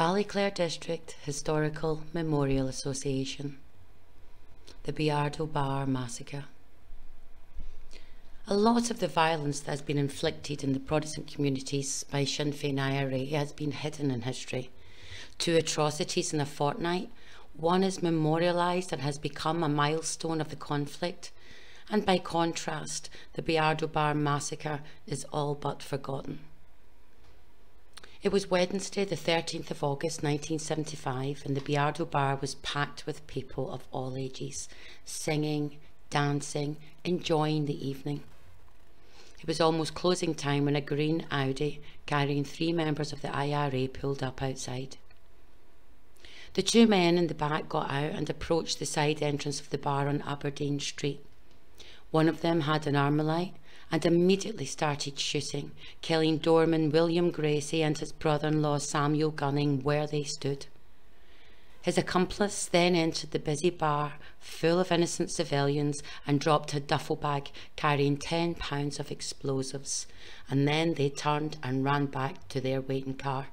Ballyclare District Historical Memorial Association. The Bayardo Bar Massacre. A lot of the violence that has been inflicted in the Protestant communities by Sinn Féin IRA has been hidden in history. 2 atrocities in a fortnight, one is memorialised and has become a milestone of the conflict, and by contrast, the Bayardo Bar Massacre is all but forgotten. It was Wednesday, the 13th of August 1975, and the Bayardo Bar was packed with people of all ages, singing, dancing, enjoying the evening. It was almost closing time when a green Audi carrying 3 members of the IRA pulled up outside. The 2 men in the back got out and approached the side entrance of the bar on Aberdeen Street. One of them had an Armalite and immediately started shooting, killing doorman William Gracie and his brother-in-law Samuel Gunning where they stood. His accomplice then entered the busy bar full of innocent civilians and dropped a duffel bag carrying 10 pounds of explosives, and then they turned and ran back to their waiting car.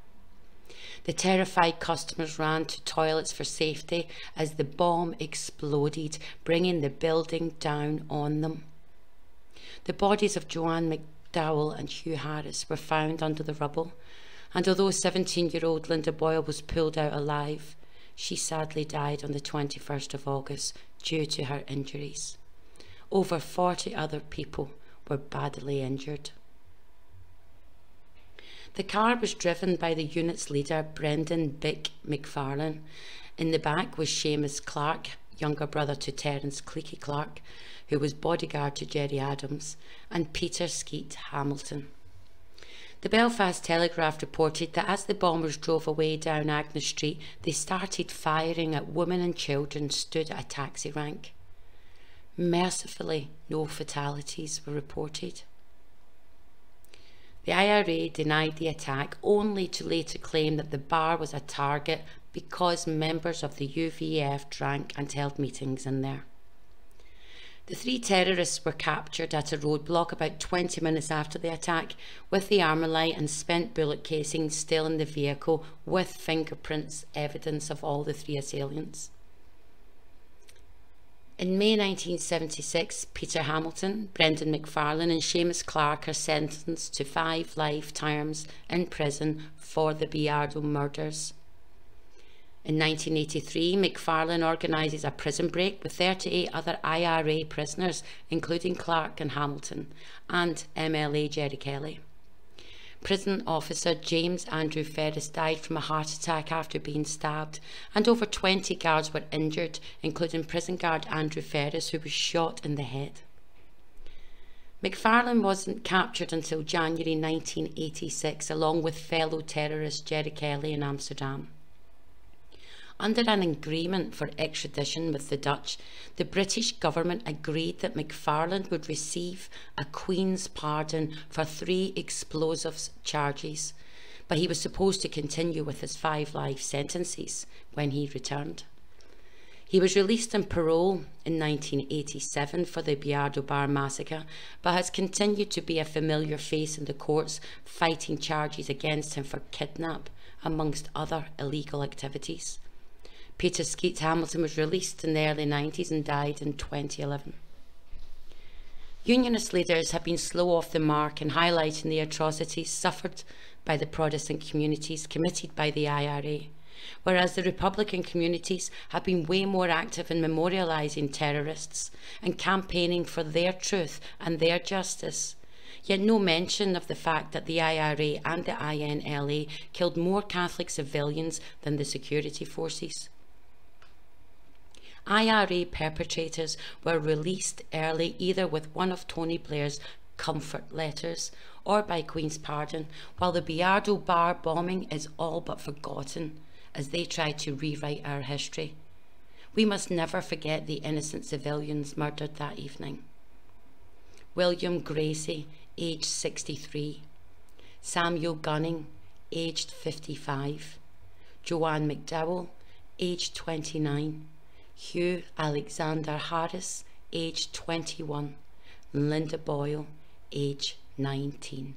The terrified customers ran to toilets for safety as the bomb exploded, bringing the building down on them. The bodies of Joanne McDowell and Hugh Harris were found under the rubble, and although 17-year-old Linda Boyle was pulled out alive, she sadly died on the 21st of August due to her injuries. Over 40 other people were badly injured. The car was driven by the unit's leader, Brendan Bick McFarlane. In the back was Seamus Clark, younger brother to Terence Cleaky Clark, who was bodyguard to Gerry Adams, and Peter Skeet Hamilton. The Belfast Telegraph reported that as the bombers drove away down Agnes Street, they started firing at women and children stood at a taxi rank. Mercifully, no fatalities were reported. The IRA denied the attack, only to later claim that the bar was a target because members of the UVF drank and held meetings in there. The 3 terrorists were captured at a roadblock about 20 minutes after the attack, with the Armalite and spent bullet casings still in the vehicle, with fingerprints evidence of all the 3 assailants. In May 1976, Peter Hamilton, Brendan McFarlane and Seamus Clark are sentenced to 5 life terms in prison for the Bayardo murders. In 1983, McFarlane organises a prison break with 38 other IRA prisoners, including Clark and Hamilton, and MLA Gerry Kelly. Prison officer James Andrew Ferris died from a heart attack after being stabbed, and over 20 guards were injured, including prison guard Andrew Ferris, who was shot in the head. McFarlane wasn't captured until January 1986, along with fellow terrorist Gerry Kelly in Amsterdam. Under an agreement for extradition with the Dutch, the British government agreed that McFarlane would receive a Queen's pardon for 3 explosives charges, but he was supposed to continue with his 5 life sentences when he returned. He was released on parole in 1987 for the Bayardo Bar Massacre, but has continued to be a familiar face in the courts, fighting charges against him for kidnap, amongst other illegal activities. Peter Skeet Hamilton was released in the early 90s and died in 2011. Unionist leaders have been slow off the mark in highlighting the atrocities suffered by the Protestant communities committed by the IRA, whereas the Republican communities have been way more active in memorialising terrorists and campaigning for their truth and their justice. Yet no mention of the fact that the IRA and the INLA killed more Catholic civilians than the security forces. IRA perpetrators were released early, either with one of Tony Blair's comfort letters or by Queen's pardon, while the Bayardo Bar bombing is all but forgotten as they try to rewrite our history. We must never forget the innocent civilians murdered that evening. William Gracie, aged 63. Samuel Gunning, aged 55. Joanne McDowell, aged 29. Hugh Alexander Harris, aged 21, Linda Boyle, age 19.